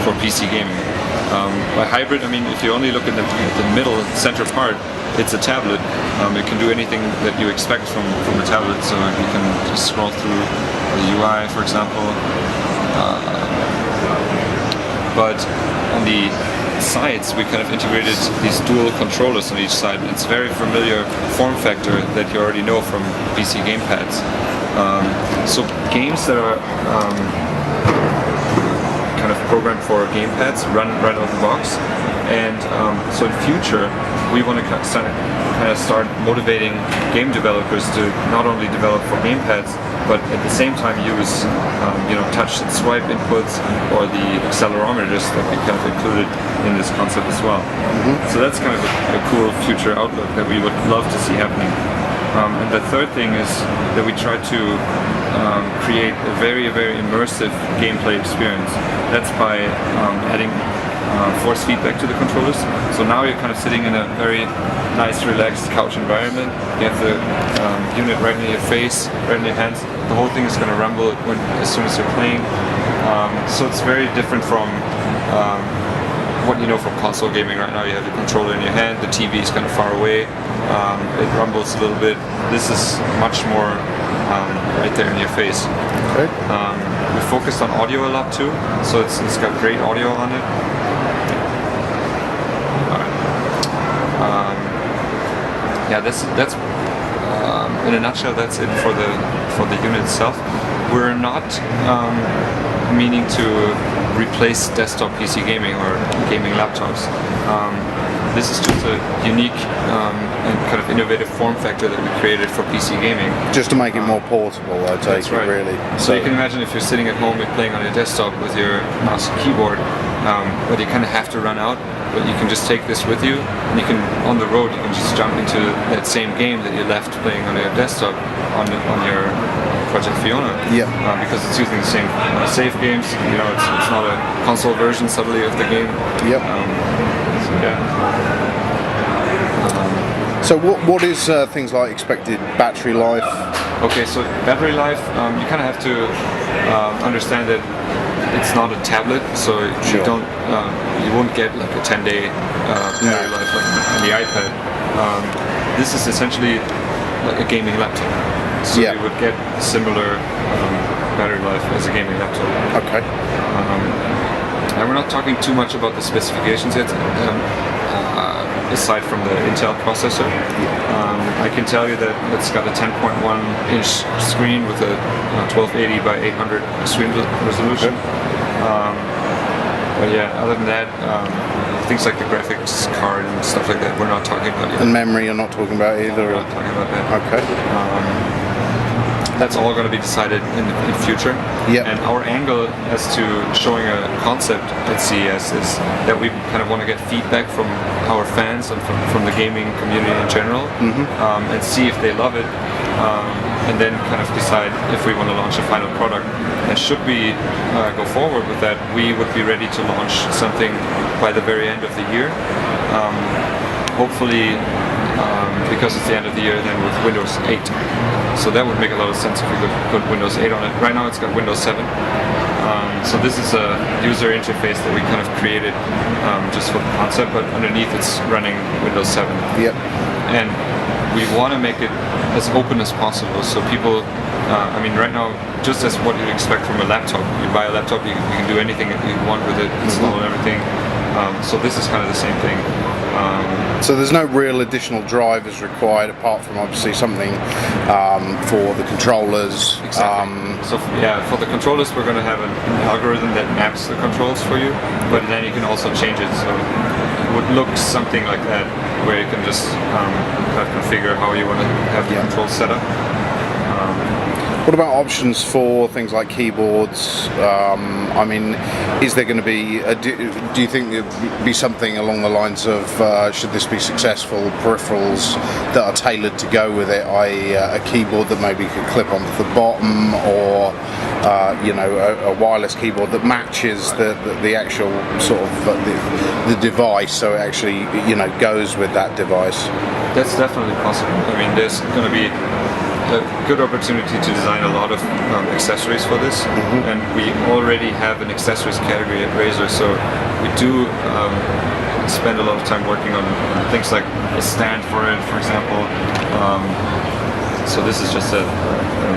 for PC gaming. By hybrid, I mean if you only look at the middle center part, it's a tablet. It can do anything that you expect from a tablet, so you can just scroll through the UI, for example. But on the sides, we kind of integrated these dual controllers on each side. It's a very familiar form factor that you already know from PC gamepads. So games that are kind of programmed for gamepads run right out of the box. And so in future, we want to kind of start motivating game developers to not only develop for gamepads, but at the same time use touch and swipe inputs or the accelerometers that we kind of included in this concept as well. So that's kind of a cool future outlook that we would love to see happening. And the third thing is that we try to create a very immersive gameplay experience. That's by adding force feedback to the controllers. So now you're kind of sitting in a very nice, relaxed couch environment. You have the unit right in your face, right in your hands. The whole thing is going to rumble as soon as you're playing. So it's very different from what you know from console gaming right now. You have the controller in your hand, the TV is kind of far away, it rumbles a little bit. This is much more right there in your face. Okay. We focused on audio a lot too, so it's got great audio on it. Yeah, that's in a nutshell. That's it for the unit itself. We're not meaning to replace desktop PC gaming or gaming laptops. This is just a unique and kind of innovative form factor that we created for PC gaming. Just to make it more portable, I take it, right. really. So you can imagine if you're sitting at home and playing on your desktop with your mouse and keyboard, but you kind of have to run out, but you can just take this with you, and you can, on the road, you can just jump into that same game that you left playing on your desktop on your Project Fiona. Yeah. Because it's using the same save games. You know, it's not a console version suddenly of the game. Yep. So yeah. So what is things like expected battery life? Okay, so battery life, you kind of have to understand that it's not a tablet, so Sure. you won't get like a 10-day battery life like on the iPad. This is essentially like a gaming laptop, so you would get similar battery life as a gaming laptop. Okay. And we're not talking too much about the specifications yet. Aside from the Intel processor, I can tell you that it's got a 10.1-inch screen with a 1280 by 800 screen resolution. But yeah, other than that, things like the graphics card and stuff like that, we're not talking about yet. And memory, you're not talking about either? We're not talking about that. Okay. That's all going to be decided in the future. Yep. And our angle as to showing a concept at CES is that we kind of want to get feedback from our fans and from the gaming community in general, and see if they love it, and then kind of decide if we want to launch a final product. And should we go forward with that, we would be ready to launch something by the very end of the year. Hopefully, because it's the end of the year, then with Windows 8. So that would make a lot of sense if we could put Windows 8 on it. Right now it's got Windows 7. So this is a user interface that we kind of created just for the concept, but underneath it's running Windows 7. Yep. And we want to make it as open as possible, so people, I mean right now, just as what you'd expect from a laptop, you buy a laptop, you can do anything that you want with it, install everything. So this is kind of the same thing. So there's no real additional drivers required apart from obviously something for the controllers. Exactly. So yeah, for the controllers we're going to have an algorithm that maps the controls for you, but then you can also change it. So it would look something like that, where you can just kind of configure how you want to have the controls set up. What about options for things like keyboards? I mean, is there going to be, do you think there'd be something along the lines of, should this be successful, peripherals that are tailored to go with it, i.e. a keyboard that maybe could clip onto the bottom, or a wireless keyboard that matches the actual sort of the device, so it actually goes with that device? That's definitely possible. I mean, there's going to be a good opportunity to design a lot of accessories for this, and we already have an accessories category at Razer, so we do spend a lot of time working on things like a stand for it, for example. So this is just a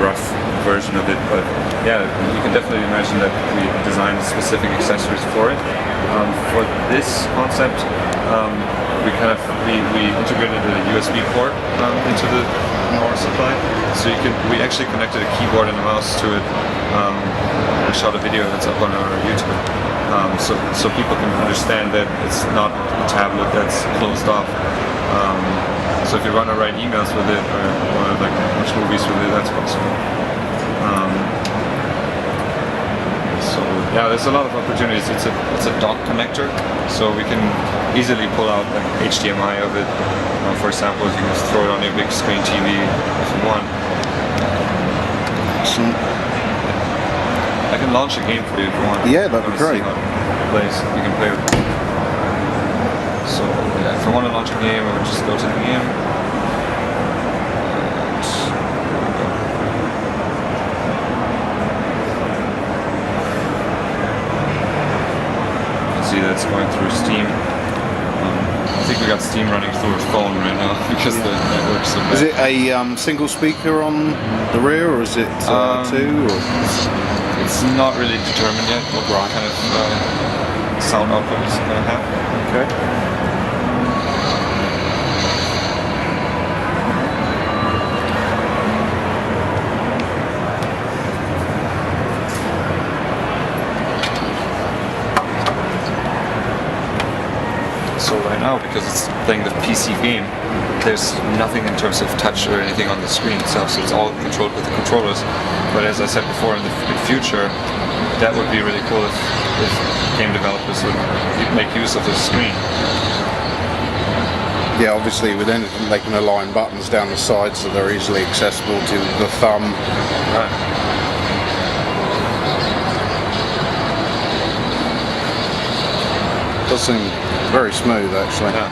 rough version of it, but yeah, you can definitely imagine that we designed specific accessories for it. For this concept, we integrated a USB port into the power supply, so we actually connected a keyboard and a mouse to it. I shot a video that's up on our YouTube, so people can understand that it's not a tablet that's closed off. So if you want to write emails with it or like watch movies with it, that's possible. So yeah, there's a lot of opportunities. It's a dock connector, so we can easily pull out the HDMI of it. For example, you can just throw it on your big screen TV if you want. I can launch a game for you if you want. Yeah, that'd be great. You can play with it. So yeah, if I want to launch a game, I would just go to the game. See that's going through Steam. I think we got Steam running through a phone right now because the network's so bad. Is it a single speaker on the rear, or is it two? Or? It's not really determined yet what kind of sound output it's going to have. Okay. So right now, because it's playing the PC game, there's nothing in terms of touch or anything on the screen itself, so it's all controlled with the controllers. But as I said before, in the future, that would be really cool if game developers would make use of the screen. Yeah, obviously with anything they can align buttons down the side so they're easily accessible to the thumb. Right. Does seem very smooth, actually. Yeah.